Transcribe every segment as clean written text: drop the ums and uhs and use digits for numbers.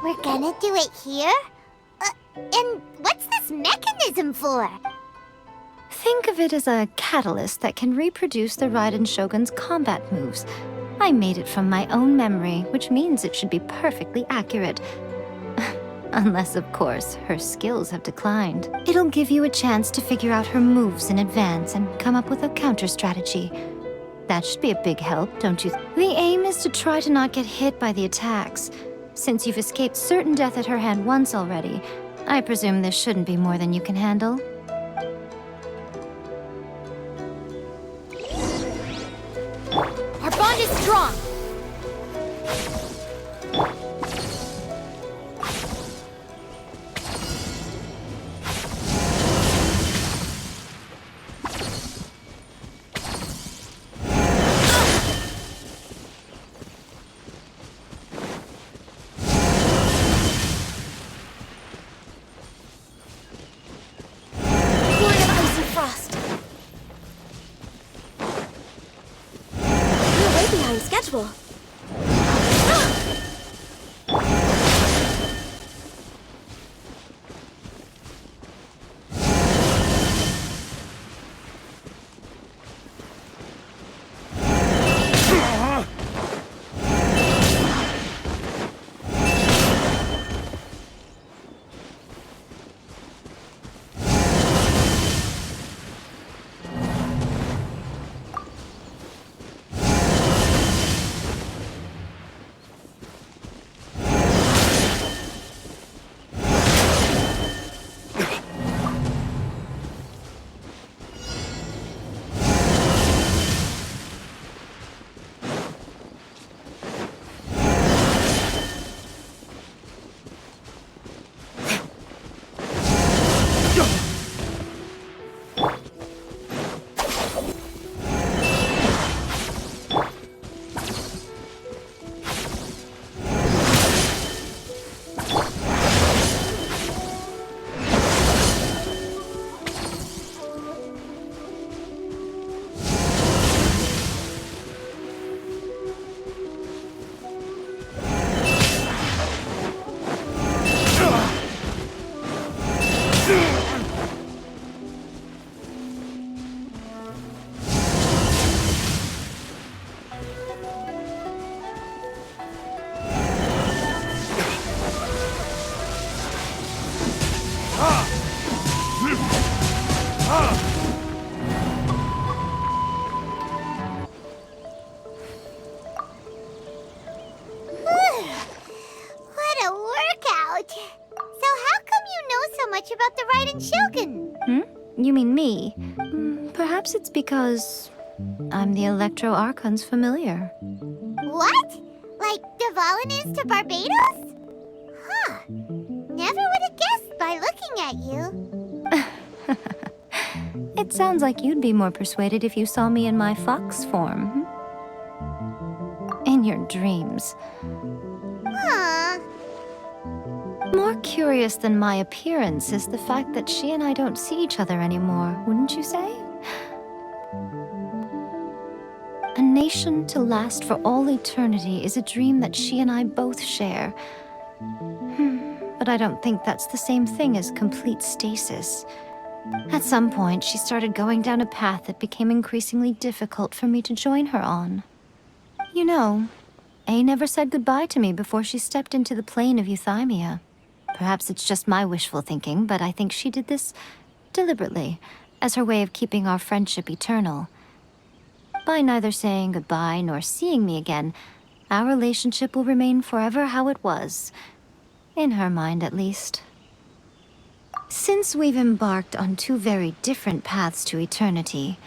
We're gonna do it here? And what's this mechanism for? Think of it as a catalyst that can reproduce the Raiden Shogun's combat moves. I made it from my own memory, which means it should be perfectly accurate. Unless, of course, her skills have declined. It'll give you a chance to figure out her moves in advance and come up with a counter strategy. That should be a big help, don't you? The aim is to try to not get hit by the attacks. Since you've escaped certain death at her hand once already, I presume this shouldn't be more than you can handle. Our bond is strong. Schedule. About the Raiden Shogun. You mean me? Perhaps it's because I'm the Electro Archon's familiar. What? Like Dvalin is to Barbados? Huh. Never would have guessed by looking at you. It sounds like you'd be more persuaded if you saw me in my fox form. In your dreams. Huh. More curious than my appearance is the fact that she and I don't see each other anymore, wouldn't you say? A nation to last for all eternity is a dream that she and I both share. But I don't think that's the same thing as complete stasis. At some point, she started going down a path that became increasingly difficult for me to join her on. You know, A never said goodbye to me before she stepped into the plane of Euthymia. Perhaps it's just my wishful thinking, but I think she did this deliberately, as her way of keeping our friendship eternal. By neither saying goodbye nor seeing me again, our relationship will remain forever how it was. In her mind, at least. Since we've embarked on two very different paths to eternity,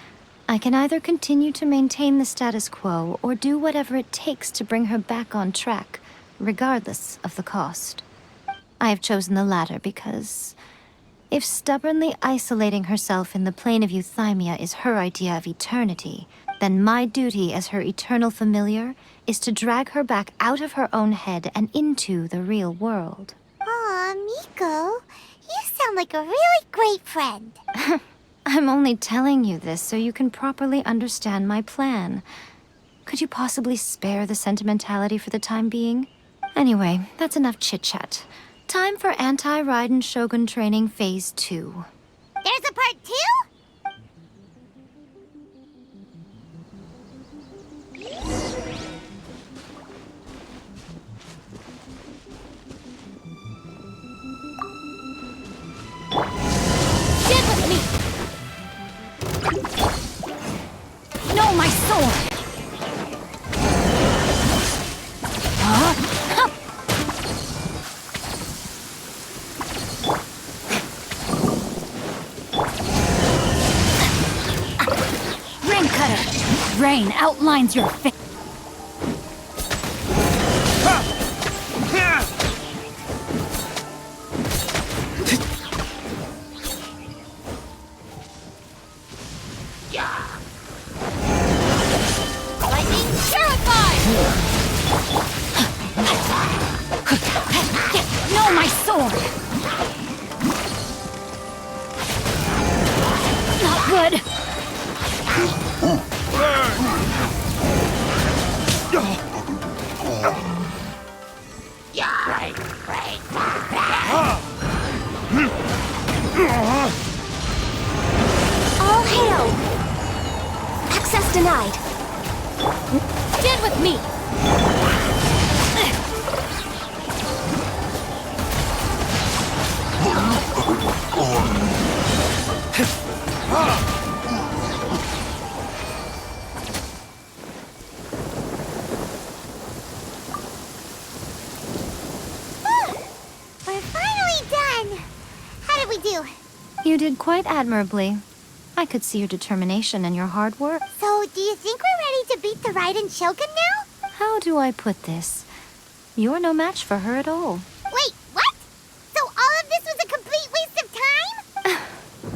I can either continue to maintain the status quo or do whatever it takes to bring her back on track, regardless of the cost. I have chosen the latter because if stubbornly isolating herself in the plane of Euthymia is her idea of eternity, then my duty as her eternal familiar is to drag her back out of her own head and into the real world. Aw, Miko, you sound like a really great friend. I'm only telling you this so you can properly understand my plan. Could you possibly spare the sentimentality for the time being? Anyway, that's enough chit-chat. Time for Anti-Raiden Shogun Training Phase 2. There's a part 2? Get with me! No, my sword! Huh? Rain cutter! Rain outlines your face. Lightning purified! No, my sword! Not good! All hail! Access denied. Stand with me! We're finally done! How did we do? You did quite admirably. I could see your determination and your hard work. So, do you think we're ready to beat the Raiden Shogun now? How do I put this? You're no match for her at all. Wait, what? So all of this was a complete waste of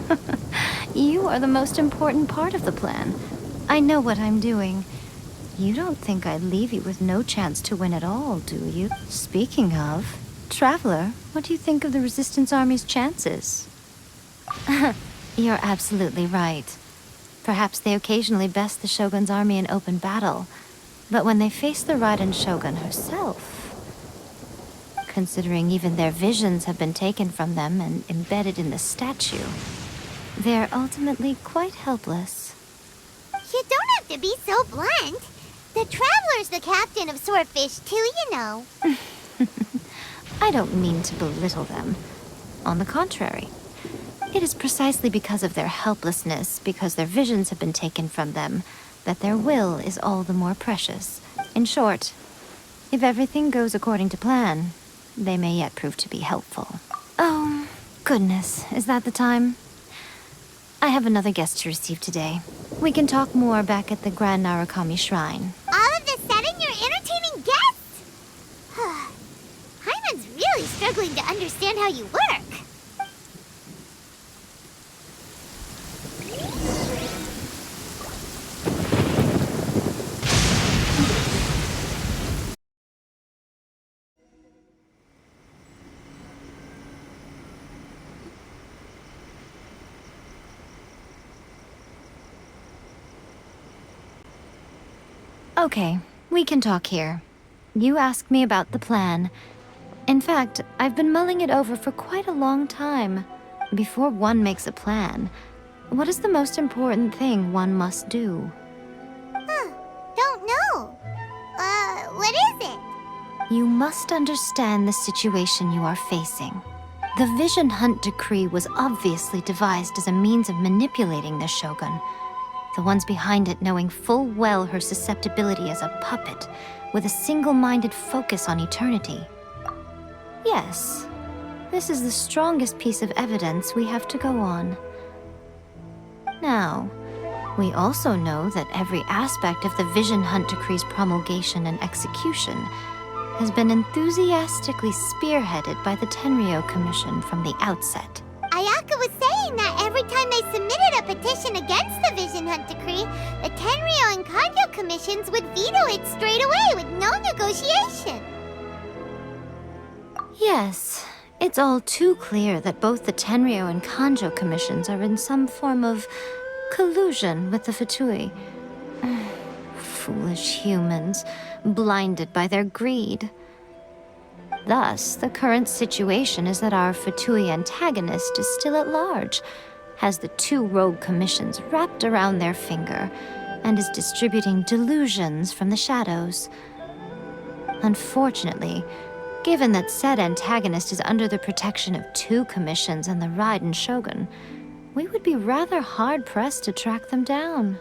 time? You are the most important part of the plan. I know what I'm doing. You don't think I'd leave you with no chance to win at all, do you? Speaking of, Traveler, what do you think of the Resistance Army's chances? You're absolutely right. Perhaps they occasionally best the Shogun's army in open battle, but when they face the Raiden Shogun herself, considering even their visions have been taken from them and embedded in the statue, they're ultimately quite helpless. You don't have to be so blunt. The Traveler's the captain of Swordfish too, you know. I don't mean to belittle them. On the contrary, it is precisely because of their helplessness, because their visions have been taken from them, that their will is all the more precious. In short, if everything goes according to plan, they may yet prove to be helpful. Oh, goodness, is that the time? I have another guest to receive today. We can talk more back at the Grand Narukami Shrine. All of a sudden, you're entertaining guests? Hyman's really struggling to understand how you work. Okay, we can talk here. You asked me about the plan. In fact, I've been mulling it over for quite a long time. Before one makes a plan, what is the most important thing one must do? Don't know. What is it? You must understand the situation you are facing. The Vision Hunt Decree was obviously devised as a means of manipulating the Shogun. The ones behind it knowing full well her susceptibility as a puppet, with a single-minded focus on eternity. Yes, this is the strongest piece of evidence we have to go on. Now, we also know that every aspect of the Vision Hunt Decree's promulgation and execution has been enthusiastically spearheaded by the Tenryo Commission from the outset. Ayaka was saying that every time they submitted a petition against the Vision Hunt Decree, the Tenryo and Kanjo commissions would veto it straight away with no negotiation. Yes, it's all too clear that both the Tenryo and Kanjo commissions are in some form of collusion with the Fatui. Foolish humans, blinded by their greed. Thus, the current situation is that our Fatui antagonist is still at large, has the two rogue commissions wrapped around their finger, and is distributing delusions from the shadows. Unfortunately, given that said antagonist is under the protection of two commissions and the Raiden Shogun, we would be rather hard-pressed to track them down.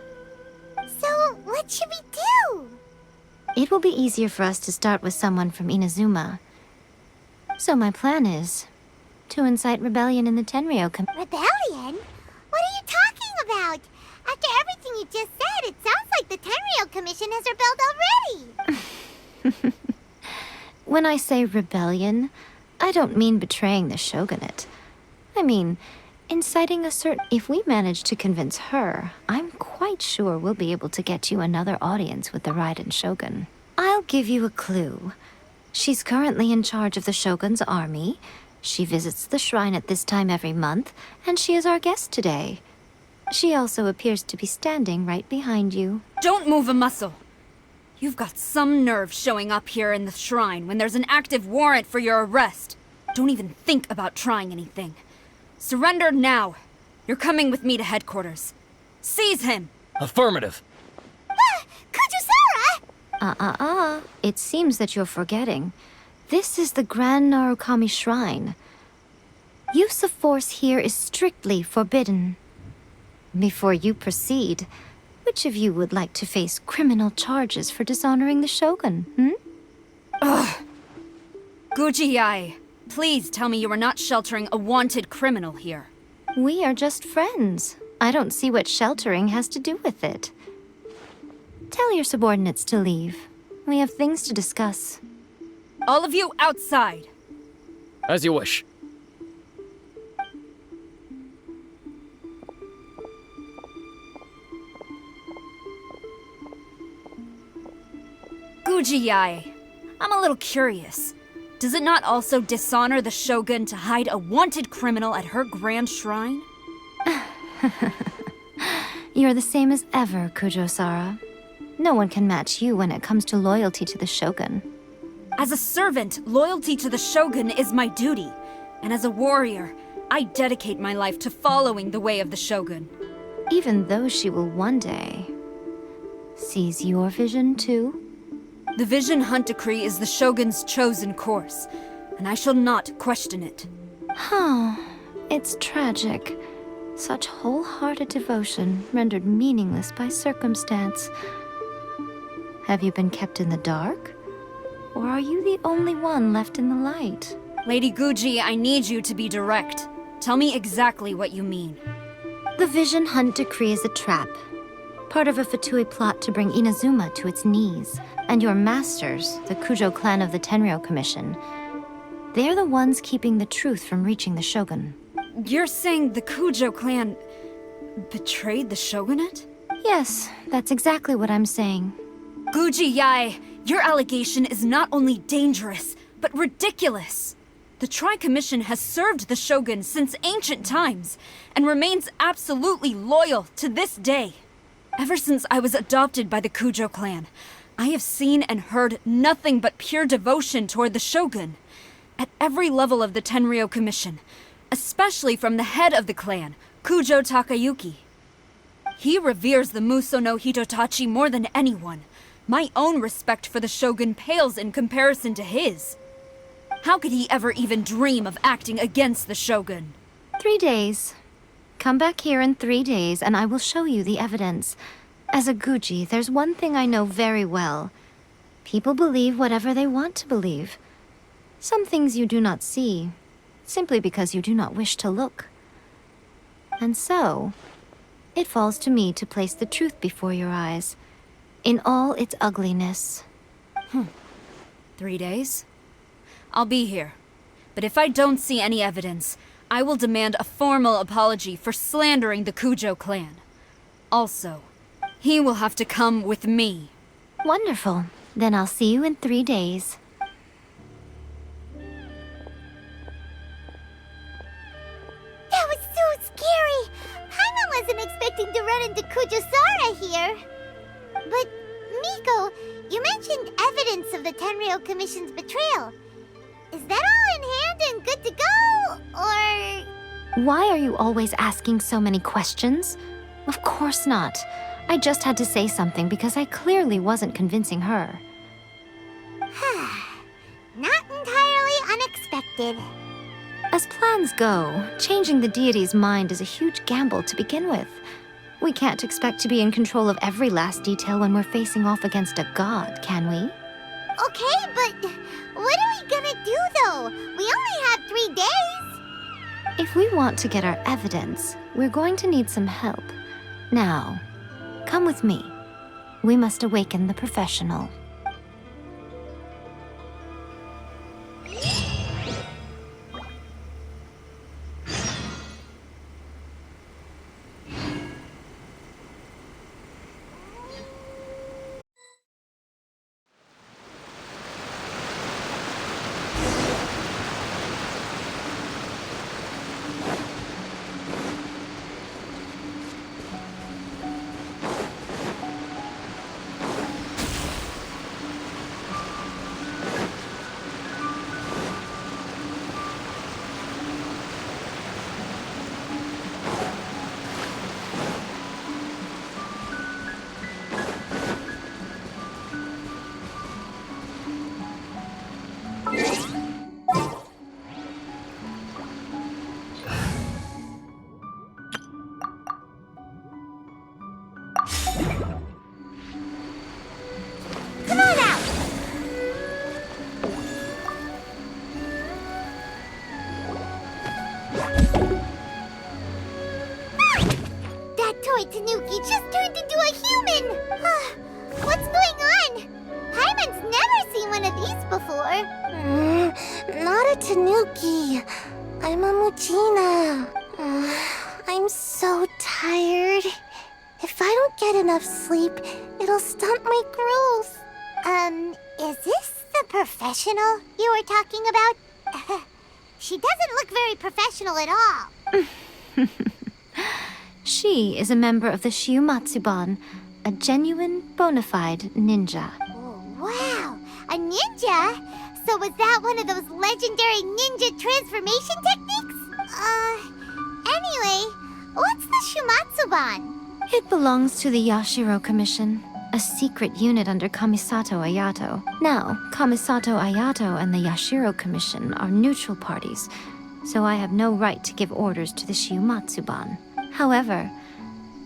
So, what should we do? It will be easier for us to start with someone from Inazuma. So my plan is to incite rebellion in the Tenryou Rebellion? What are you talking about? After everything you just said, it sounds like the Tenryou Commission has rebelled already. When I say rebellion, I don't mean betraying the shogunate. I mean, inciting a certain... If we manage to convince her, I'm quite sure we'll be able to get you another audience with the Raiden Shogun. I'll give you a clue. She's currently in charge of the Shogun's army. She visits the shrine at this time every month, and she is our guest today. She also appears to be standing right behind you. Don't move a muscle! You've got some nerve showing up here in the shrine when there's an active warrant for your arrest. Don't even think about trying anything. Surrender now. You're coming with me to headquarters. Seize him! Affirmative. Sara! It seems that you're forgetting. This is the Grand Narukami Shrine. Use of force here is strictly forbidden. Before you proceed, which of you would like to face criminal charges for dishonoring the Shogun, Ugh! Guji-ai, please tell me you are not sheltering a wanted criminal here. We are just friends. I don't see what sheltering has to do with it. Tell your subordinates to leave. We have things to discuss. All of you outside! As you wish. Guji-ai, I'm a little curious. Does it not also dishonor the Shogun to hide a wanted criminal at her grand shrine? You're the same as ever, Kujo Sara. No one can match you when it comes to loyalty to the Shogun. As a servant, loyalty to the Shogun is my duty. And as a warrior, I dedicate my life to following the way of the Shogun. Even though she will one day seize your vision too? The Vision Hunt Decree is the Shogun's chosen course, and I shall not question it. It's tragic. Such wholehearted devotion rendered meaningless by circumstance. Have you been kept in the dark? Or are you the only one left in the light? Lady Guji, I need you to be direct. Tell me exactly what you mean. The Vision Hunt Decree is a trap. Part of a Fatui plot to bring Inazuma to its knees. And your masters, the Kujo clan of the Tenryou Commission, they're the ones keeping the truth from reaching the Shogun. You're saying the Kujo clan betrayed the shogunate? Yes, that's exactly what I'm saying. Guji-ai, your allegation is not only dangerous, but ridiculous. The Tri-Commission has served the Shogun since ancient times, and remains absolutely loyal to this day. Ever since I was adopted by the Kujo clan, I have seen and heard nothing but pure devotion toward the Shogun. At every level of the Tenryou Commission, especially from the head of the clan, Kujo Takayuki. He reveres the Muso no Hitotachi more than anyone. My own respect for the Shogun pales in comparison to his. How could he ever even dream of acting against the Shogun? 3 days. Come back here in 3 days and I will show you the evidence. As a Guji, there's one thing I know very well. People believe whatever they want to believe. Some things you do not see, simply because you do not wish to look. And so, it falls to me to place the truth before your eyes, in all its ugliness. 3 days? I'll be here. But if I don't see any evidence, I will demand a formal apology for slandering the Kujo clan. Also, he will have to come with me. Wonderful. Then I'll see you in 3 days. That was so scary! Paimon wasn't expecting to run into Kujosara here. But, Miko, you mentioned evidence of the Tenryou Commission's betrayal. Is that all in hand and good to go? Or... Why are you always asking so many questions? Of course not. I just had to say something because I clearly wasn't convincing her. Not entirely unexpected. As plans go, changing the deity's mind is a huge gamble to begin with. We can't expect to be in control of every last detail when we're facing off against a god, can we? Okay, but what are we gonna do, though? We only have 3 days. If we want to get our evidence, we're going to need some help. Now, come with me. We must awaken the professional. Come on out! That toy Tanuki just turned into a human! What's going on? Paimon's never seen one of these before. Not a Tanuki. I'm a Muchina. I'm so tired. If I don't get enough sleep, it'll stunt my growth. Is this the professional you were talking about? She doesn't look very professional at all. She is a member of the Shiumatsuban, a genuine, bona fide ninja. Oh, wow, a ninja? So was that one of those legendary ninja transformation techniques? Anyway, what's the Shumatsuban? It belongs to the Yashiro Commission, a secret unit under Kamisato Ayato. Now, Kamisato Ayato and the Yashiro Commission are neutral parties, so I have no right to give orders to the Shiumatsuban. However,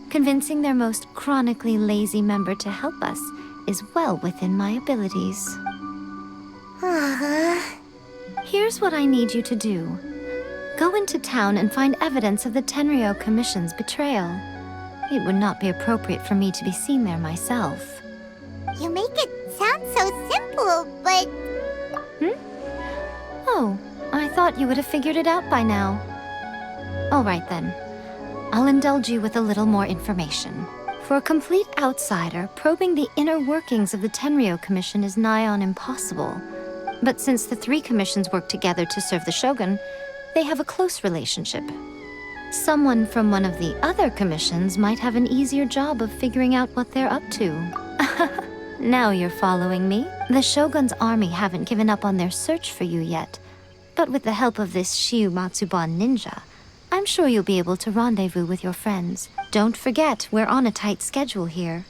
convincing their most chronically lazy member to help us is well within my abilities. Here's what I need you to do. Go into town and find evidence of the Tenryou Commission's betrayal. It would not be appropriate for me to be seen there myself. You make it sound so simple, but... Oh, I thought you would have figured it out by now. All right then. I'll indulge you with a little more information. For a complete outsider, probing the inner workings of the Tenryou Commission is nigh on impossible. But since the 3 commissions work together to serve the Shogun, they have a close relationship. Someone from one of the other commissions might have an easier job of figuring out what they're up to. Now you're following me. The Shogun's army haven't given up on their search for you yet. But with the help of this Shiumatsuban ninja, I'm sure you'll be able to rendezvous with your friends. Don't forget, we're on a tight schedule here.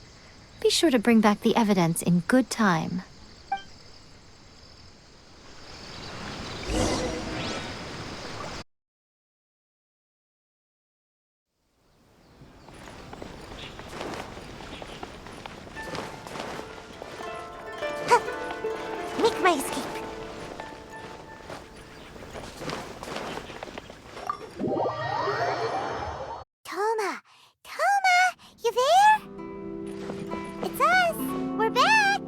Be sure to bring back the evidence in good time. Make my escape. Toma! Toma! You there? It's us! We're back!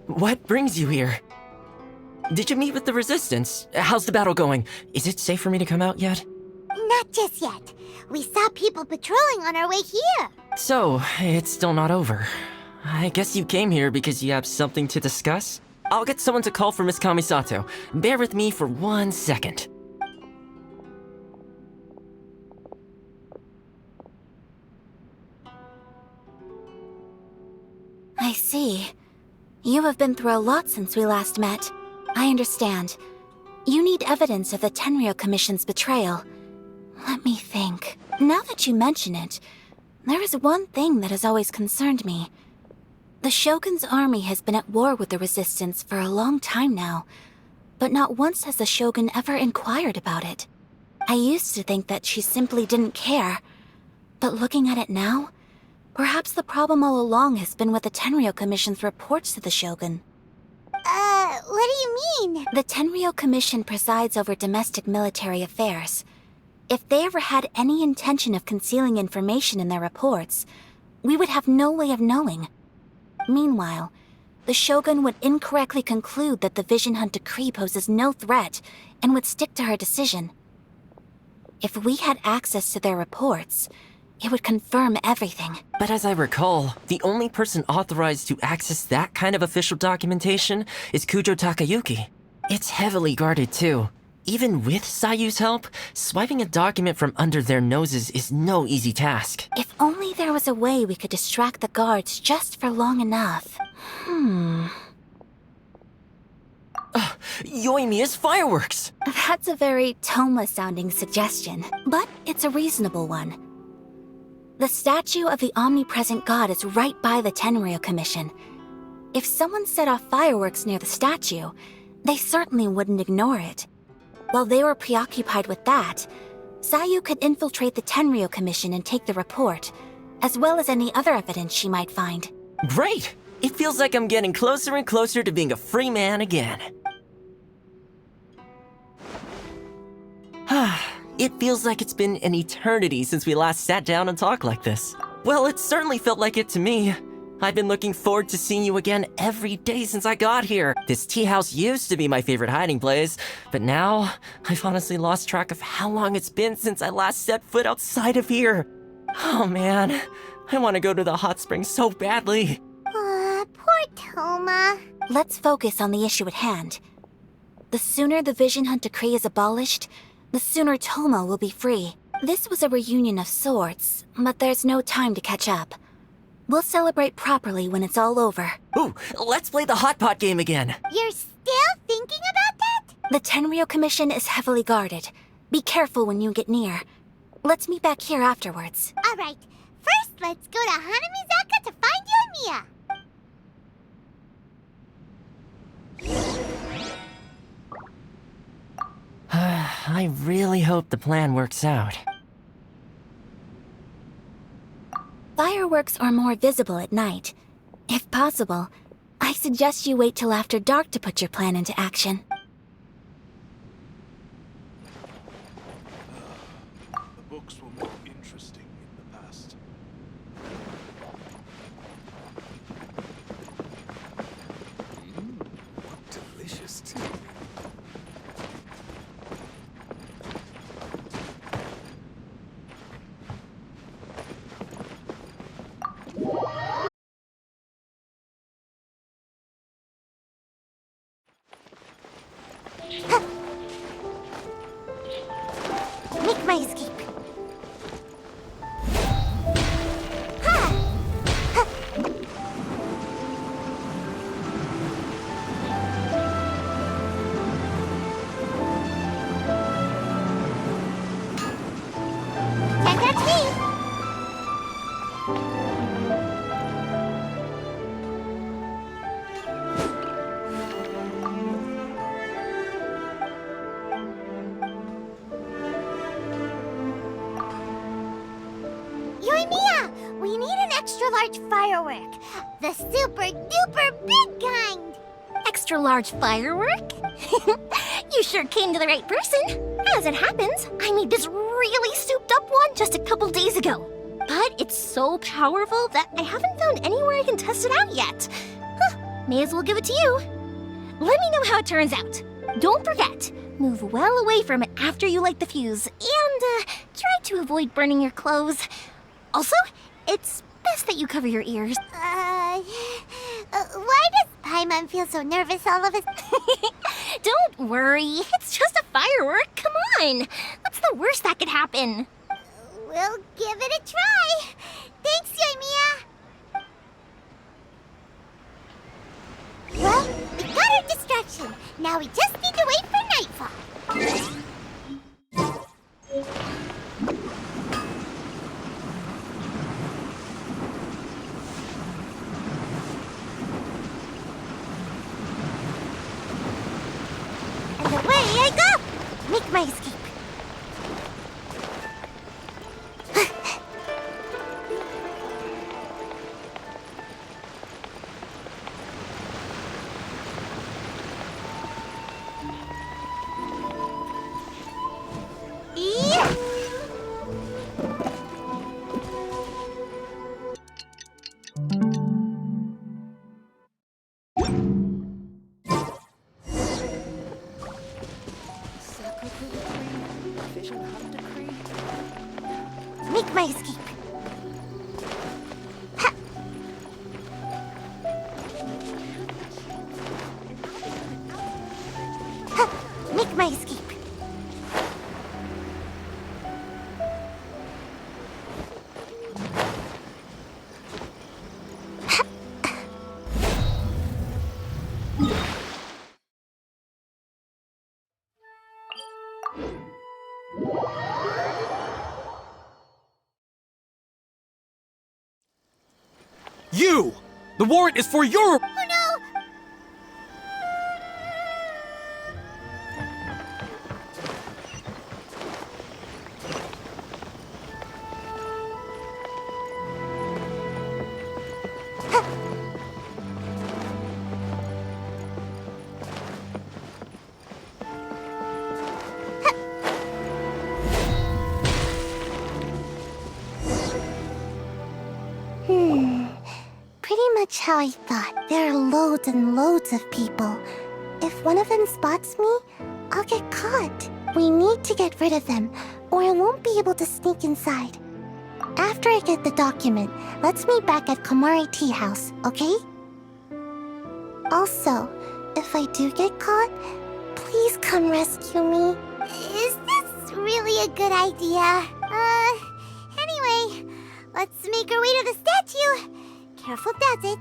What brings you here? Did you meet with the Resistance? How's the battle going? Is it safe for me to come out yet? Not just yet. We saw people patrolling on our way here. So, it's still not over. I guess you came here because you have something to discuss? I'll get someone to call for Miss Kamisato. Bear with me for 1 second. I see. You have been through a lot since we last met. I understand. You need evidence of the Tenryou Commission's betrayal. Let me think. Now that you mention it, there is one thing that has always concerned me. The Shogun's army has been at war with the Resistance for a long time now, but not once has the Shogun ever inquired about it. I used to think that she simply didn't care, but looking at it now, perhaps the problem all along has been with the Tenryou Commission's reports to the Shogun. What do you mean? The Tenryou Commission presides over domestic military affairs. If they ever had any intention of concealing information in their reports, we would have no way of knowing. Meanwhile, the Shogun would incorrectly conclude that the Vision Hunt decree poses no threat and would stick to her decision. If we had access to their reports, it would confirm everything. But as I recall, the only person authorized to access that kind of official documentation is Kujo Takayuki. It's heavily guarded too. Even with Sayu's help, swiping a document from under their noses is no easy task. If only there was a way we could distract the guards just for long enough. Yoimiya's fireworks! That's a very Toma-sounding suggestion, but it's a reasonable one. The statue of the omnipresent god is right by the Tenryou Commission. If someone set off fireworks near the statue, they certainly wouldn't ignore it. While they were preoccupied with that, Sayu could infiltrate the Tenryou Commission and take the report, as well as any other evidence she might find. Great! It feels like I'm getting closer and closer to being a free man again. It feels like it's been an eternity since we last sat down and talked like this. Well, it certainly felt like it to me. I've been looking forward to seeing you again every day since I got here. This tea house used to be my favorite hiding place, but now I've honestly lost track of how long it's been since I last set foot outside of here. Oh man, I want to go to the hot springs so badly. Poor Toma. Let's focus on the issue at hand. The sooner the Vision Hunt decree is abolished, the sooner Toma will be free. This was a reunion of sorts, but there's no time to catch up. We'll celebrate properly when it's all over. Ooh, let's play the hot pot game again. You're still thinking about that? The Tenryou Commission is heavily guarded. Be careful when you get near. Let's meet back here afterwards. All right. First, let's go to Hanamizaka to find Yoimiya. I really hope the plan works out. Fireworks are more visible at night. If possible, I suggest you wait till after dark to put your plan into action. The books were more interesting in the past. What delicious tea. Make my escape. Can't catch me. Yoimiya, we need an extra-large firework. The super-duper big kind. Extra-large firework? You sure came to the right person. As it happens, I made this really souped-up one just a couple days ago. But it's so powerful that I haven't found anywhere I can test it out yet. May as well give it to you. Let me know how it turns out. Don't forget, move well away from it after you light the fuse, and try to avoid burning your clothes. Also, it's best that you cover your ears. Why does Paimon feel so nervous all of a sudden? Don't worry, it's just a firework. Come on, what's the worst that could happen? We'll give it a try. Thanks, Yoimiya. good distraction. Now we just need to wait for nightfall. And away I go! Make my escape. Yeah. Make my escape. Ha. Ha. Make my escape. You! The warrant is for your... Oh no! Pretty much how I thought. There are loads and loads of people. If one of them spots me, I'll get caught. We need to get rid of them, or I won't be able to sneak inside. After I get the document, let's meet back at Komari Tea House, okay? Also, if I do get caught, please come rescue me. Is this really a good idea? Anyway, let's make our way to the statue. Careful does it.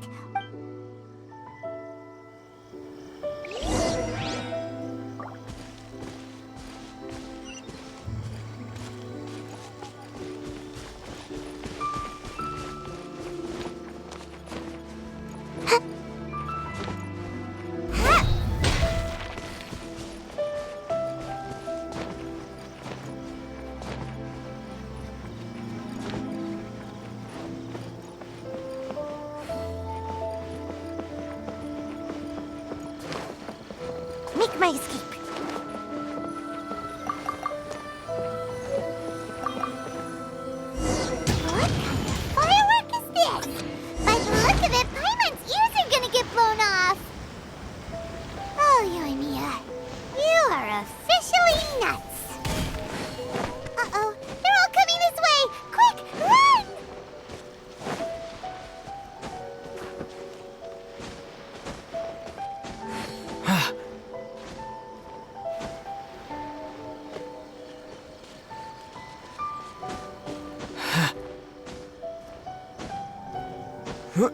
Make my escape. What kind of firework is this? By the look of it, Paimon's ears are gonna get blown off. Oh, Yoimiya, you are officially nuts. Uh-oh, they're all coming this way! Quick, run! Did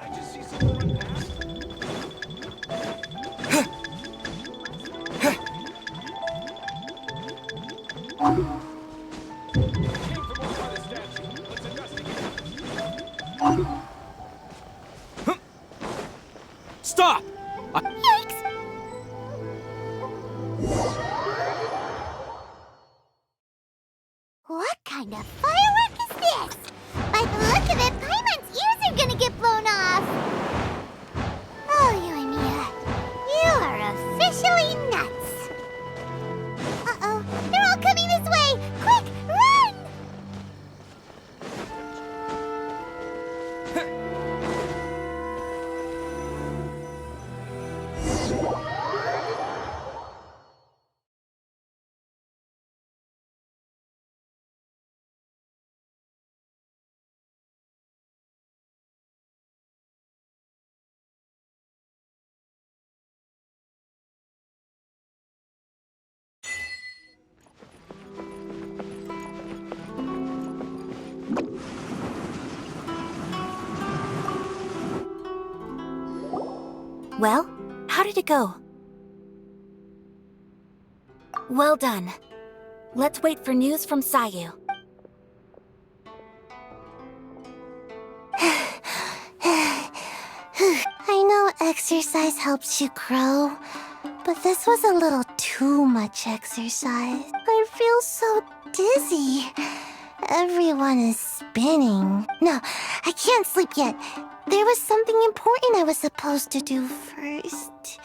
I just see someone run past? Came from over by the statue. Let's investigate. Stop! Yikes! What kind of firework is this? By the look of it, Paimon's ears are gonna get blown off. Oh, Yoimiya, you are officially nuts. Uh-oh, they're all coming this way! Quick, run! Well, how did it go? Well done. Let's wait for news from Sayu. I know exercise helps you grow, but this was a little too much exercise. I feel so dizzy. Everyone is spinning. No, I can't sleep yet. There was something important I was supposed to do first.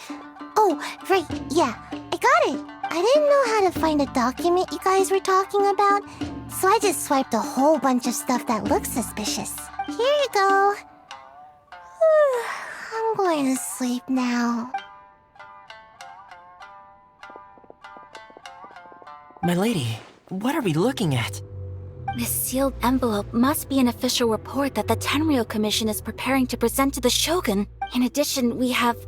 Oh, right, yeah, I got it. I didn't know how to find a document you guys were talking about, so I just swiped a whole bunch of stuff that looks suspicious. Here you go. I'm going to sleep now. My lady, what are we looking at? This sealed envelope must be an official report that the Tenryou Commission is preparing to present to the Shogun. In addition, we have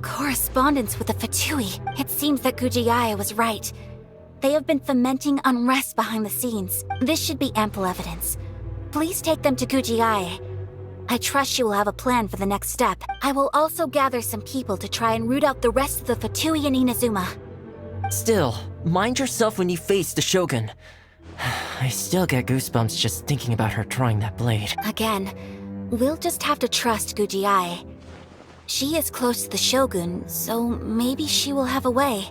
correspondence with the Fatui. It seems that Gujiai was right. They have been fomenting unrest behind the scenes. This should be ample evidence. Please take them to Gujiai. I trust she will have a plan for the next step. I will also gather some people to try and root out the rest of the Fatui in Inazuma. Still, mind yourself when you face the Shogun. I still get goosebumps just thinking about her drawing that blade. Again, we'll just have to trust Gujiai. She is close to the Shogun, so maybe she will have a way.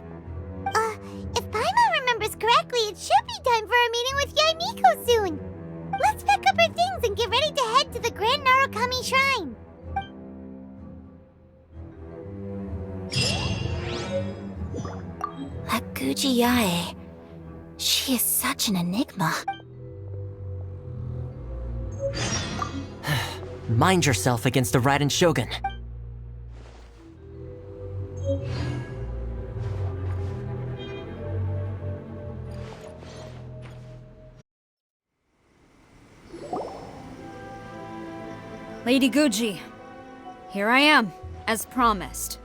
If Paimon remembers correctly, it should be time for a meeting with Yae Miko soon. Let's pack up our things and get ready to head to the Grand Narukami Shrine. That Gujiai, she is such an enigma. Mind yourself against the Raiden Shogun. Lady Guji, here I am, as promised.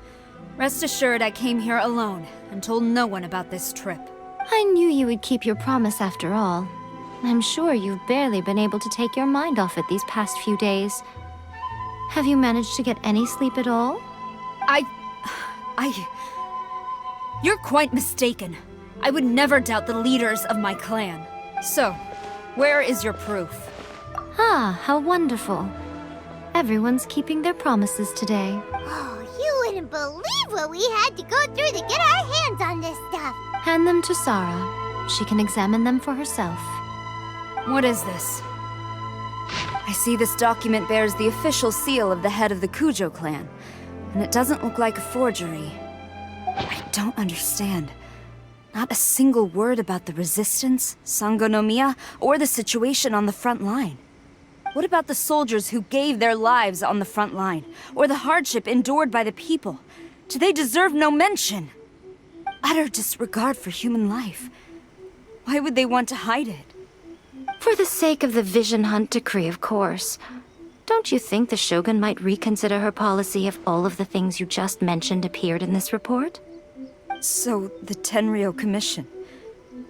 Rest assured I came here alone and told no one about this trip. I knew you would keep your promise after all. I'm sure you've barely been able to take your mind off it these past few days. Have you managed to get any sleep at all? You're quite mistaken. I would never doubt the leaders of my clan. So, where is your proof? Ah, how wonderful. Everyone's keeping their promises today. Oh, you wouldn't believe what we had to go through to get our hands on this stuff. Hand them to Sara. She can examine them for herself. What is this? I see this document bears the official seal of the head of the Kujo clan, and it doesn't look like a forgery. I don't understand. Not a single word about the resistance, Sangonomiya, or the situation on the front line. What about the soldiers who gave their lives on the front line, or the hardship endured by the people? Do they deserve no mention? Utter disregard for human life. Why would they want to hide it? For the sake of the Vision Hunt decree, of course. Don't you think the Shogun might reconsider her policy if all of the things you just mentioned appeared in this report? So, the Tenryou Commission,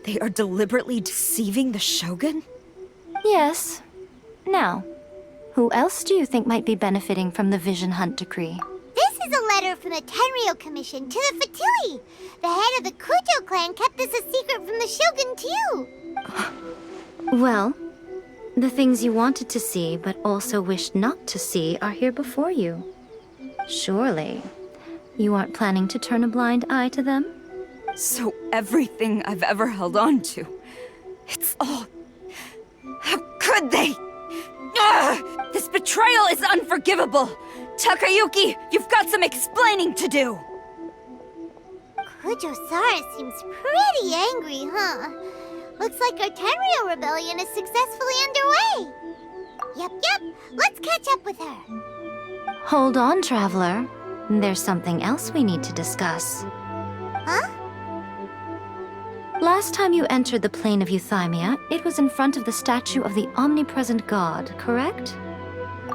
they are deliberately deceiving the Shogun? Yes. Now, who else do you think might be benefiting from the Vision Hunt decree? This is a letter from the Tenryou Commission to the Fatui. The head of the Kujo clan kept this a secret from the Shogun, too. Well, the things you wanted to see but also wished not to see are here before you. Surely, you aren't planning to turn a blind eye to them? So everything I've ever held on to, it's all... How could they? Ugh! This betrayal is unforgivable! Takayuki, you've got some explaining to do! Kujo Sara seems pretty angry, huh? Looks like our Tenryou rebellion is successfully underway. Yep, let's catch up with her. Hold on, Traveler. There's something else we need to discuss. Huh? Last time you entered the plane of Euthymia, it was in front of the statue of the omnipresent god, correct?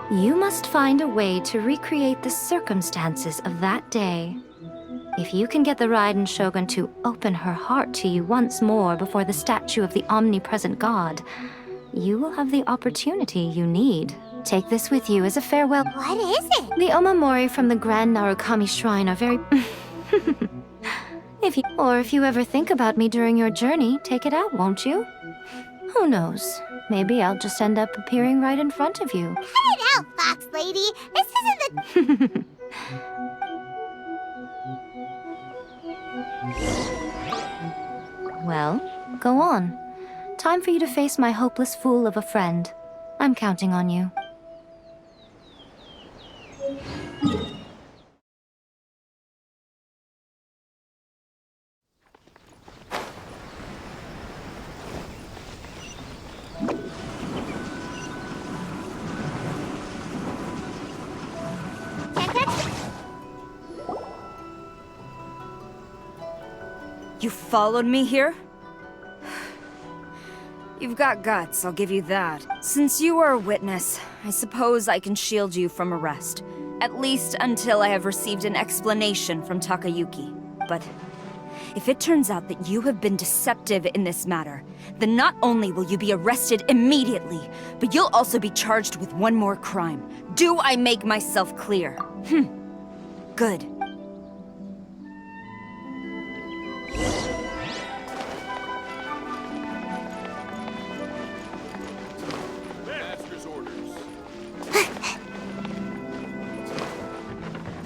You must find a way to recreate the circumstances of that day. If you can get the Raiden Shogun to open her heart to you once more before the statue of the omnipresent god, you will have the opportunity you need. Take this with you as a farewell. What is it? The omamori from the Grand Narukami Shrine are very... If you ever think about me during your journey, take it out, won't you? Who knows? Maybe I'll just end up appearing right in front of you. Cut it out, Fox Lady. This isn't the... Well, go on. Time for you to face my hopeless fool of a friend. I'm counting on you. You followed me here? You've got guts, I'll give you that. Since you are a witness, I suppose I can shield you from arrest. At least until I have received an explanation from Takayuki. But if it turns out that you have been deceptive in this matter, then not only will you be arrested immediately, but you'll also be charged with one more crime. Do I make myself clear? Good. Master's orders.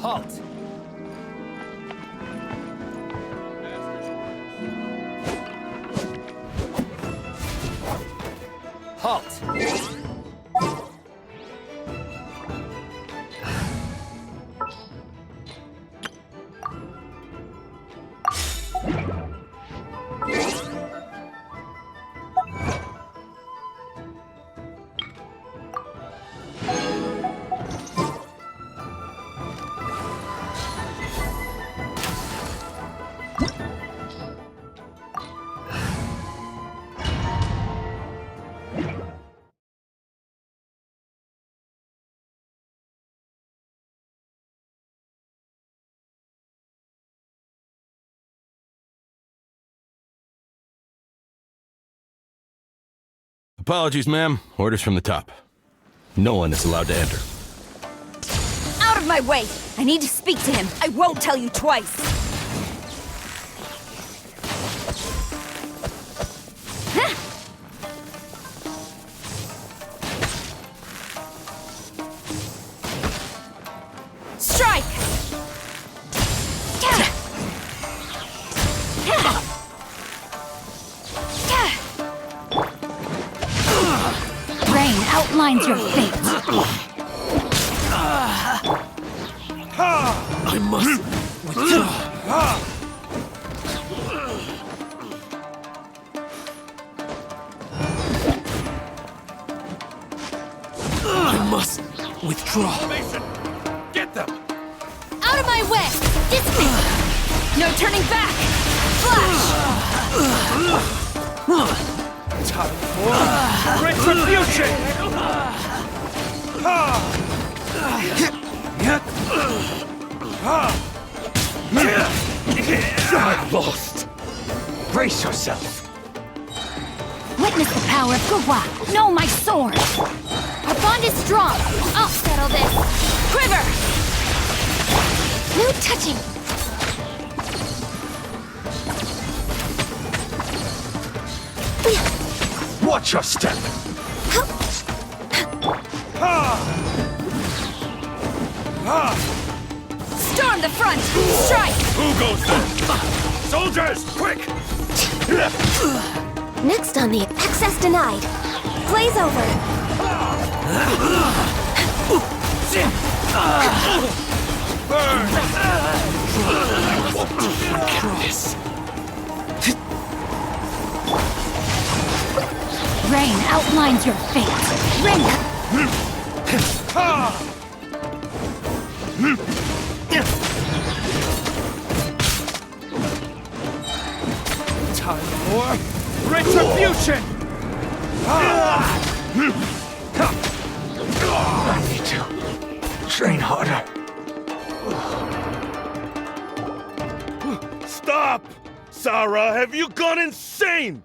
Halt! Master's orders. Halt! Apologies, ma'am. Orders from the top. No one is allowed to enter. Out of my way! I need to speak to him. I won't tell you twice. Strike! Rain outlines your fate. I must withdraw. I must withdraw. Mason, get them! Out of my way! No turning back! Flash! Time for retribution! I'm lost! Brace yourself! Witness the power of Gwa. Know my sword! Our bond is strong! I'll settle this! Quiver! No touching! Watch your step! Storm the front! Strike! Who goes there? Soldiers, quick! Next on the access denied. Blaze over. This. Rain outlines your fate. Rain! Time for retribution! I need to train harder. Stop! Sara, have you gone insane?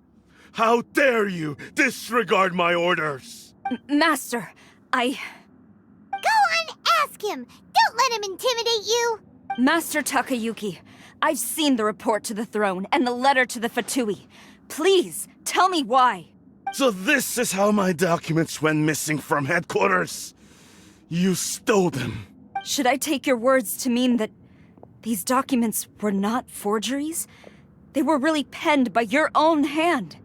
How dare you disregard my orders? Master, I back him! Don't let him intimidate you! Master Takayuki, I've seen the report to the throne and the letter to the Fatui. Please, tell me why. So this is how my documents went missing from headquarters. You stole them. Should I take your words to mean that these documents were not forgeries? They were really penned by your own hand.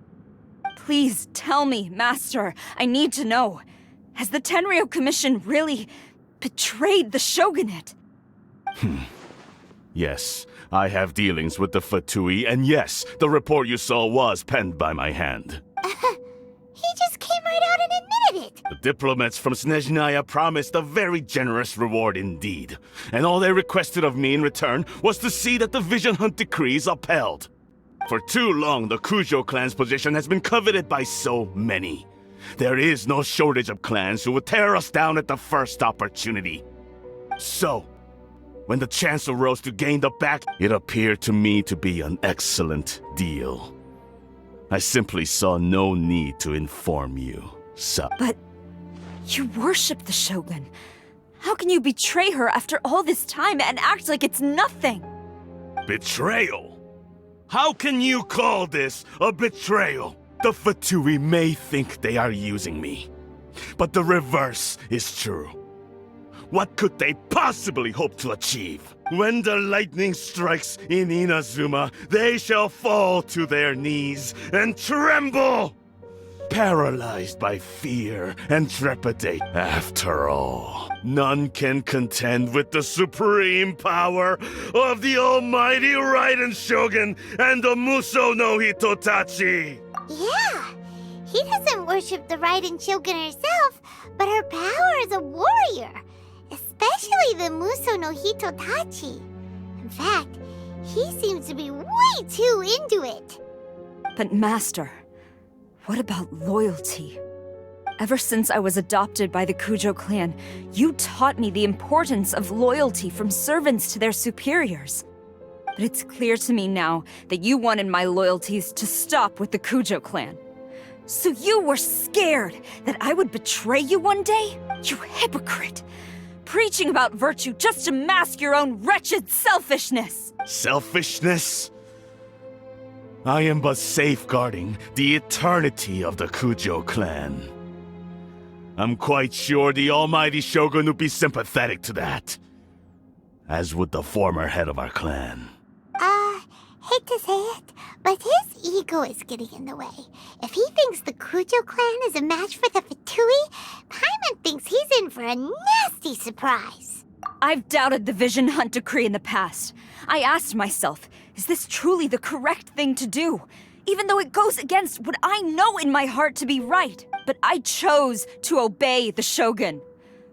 Please tell me, Master. I need to know. Has the Tenryou Commission really betrayed the shogunate? Yes, I have dealings with the Fatui, and yes, the report you saw was penned by my hand. He just came right out and admitted it! The diplomats from Snezhnaya promised a very generous reward indeed, and all they requested of me in return was to see that the Vision Hunt decree is upheld. For too long, the Kujo clan's position has been coveted by so many. There is no shortage of clans who would tear us down at the first opportunity. So, when the chance arose to gain the back, it appeared to me to be an excellent deal. I simply saw no need to inform you, Sara. But you worship the Shogun. How can you betray her after all this time and act like it's nothing? Betrayal? How can you call this a betrayal? The Fatui may think they are using me, but the reverse is true. What could they possibly hope to achieve? When the lightning strikes in Inazuma, they shall fall to their knees and tremble, paralyzed by fear and trepidation. After all, none can contend with the supreme power of the almighty Raiden Shogun and the Muso no Hitotachi. Yeah, he doesn't worship the Raiden Shogun herself, but her power as a warrior. Especially the Muso no Hitotachi. In fact, he seems to be way too into it. But Master, what about loyalty? Ever since I was adopted by the Kujo clan, you taught me the importance of loyalty from servants to their superiors. But it's clear to me now that you wanted my loyalties to stop with the Kujo clan. So you were scared that I would betray you one day? You hypocrite! Preaching about virtue just to mask your own wretched selfishness! Selfishness? I am but safeguarding the eternity of the Kujo clan. I'm quite sure the almighty Shogun would be sympathetic to that, as would the former head of our clan. Hate to say it, but his ego is getting in the way. If he thinks the Kujo clan is a match for the Fatui, Paimon thinks he's in for a nasty surprise. I've doubted the Vision Hunt decree in the past. I asked myself, is this truly the correct thing to do? Even though it goes against what I know in my heart to be right. But I chose to obey the Shogun.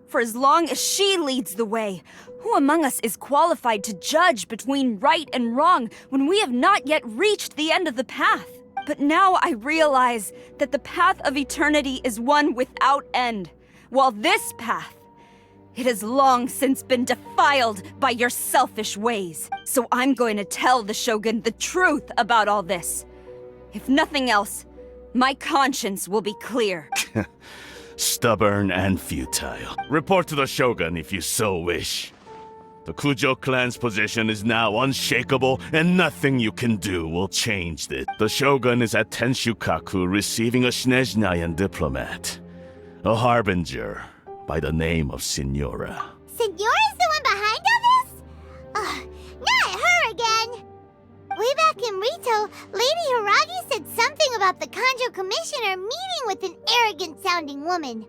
For as long as she leads the way, who among us is qualified to judge between right and wrong when we have not yet reached the end of the path? But now I realize that the path of eternity is one without end, while this path, it has long since been defiled by your selfish ways. So I'm going to tell the Shogun the truth about all this. If nothing else, my conscience will be clear. Stubborn and futile. Report to the Shogun if you so wish. The Kujo clan's position is now unshakable, and nothing you can do will change it. The Shogun is at Tenshukaku receiving a Snezhnayan diplomat, a harbinger by the name of Signora. Signora's the one behind all this? Not her again! Way back in Rito, Lady Hiragi said something about the Kanjo Commissioner meeting with an arrogant-sounding woman.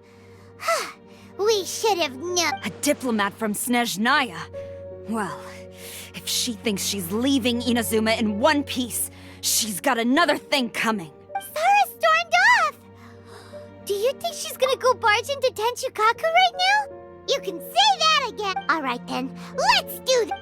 We should have known. A diplomat from Snezhnaya? Well, if she thinks she's leaving Inazuma in one piece, she's got another thing coming. Sara stormed off! Do you think she's gonna go barge into Tenshukaku right now? You can say that again! Alright then, let's do this!